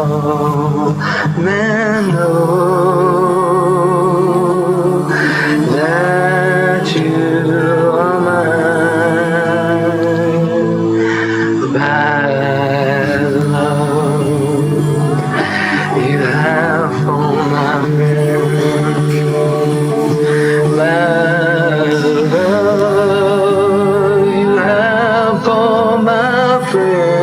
all men know that you are mine by love you have for my friends, by love you have for my friends.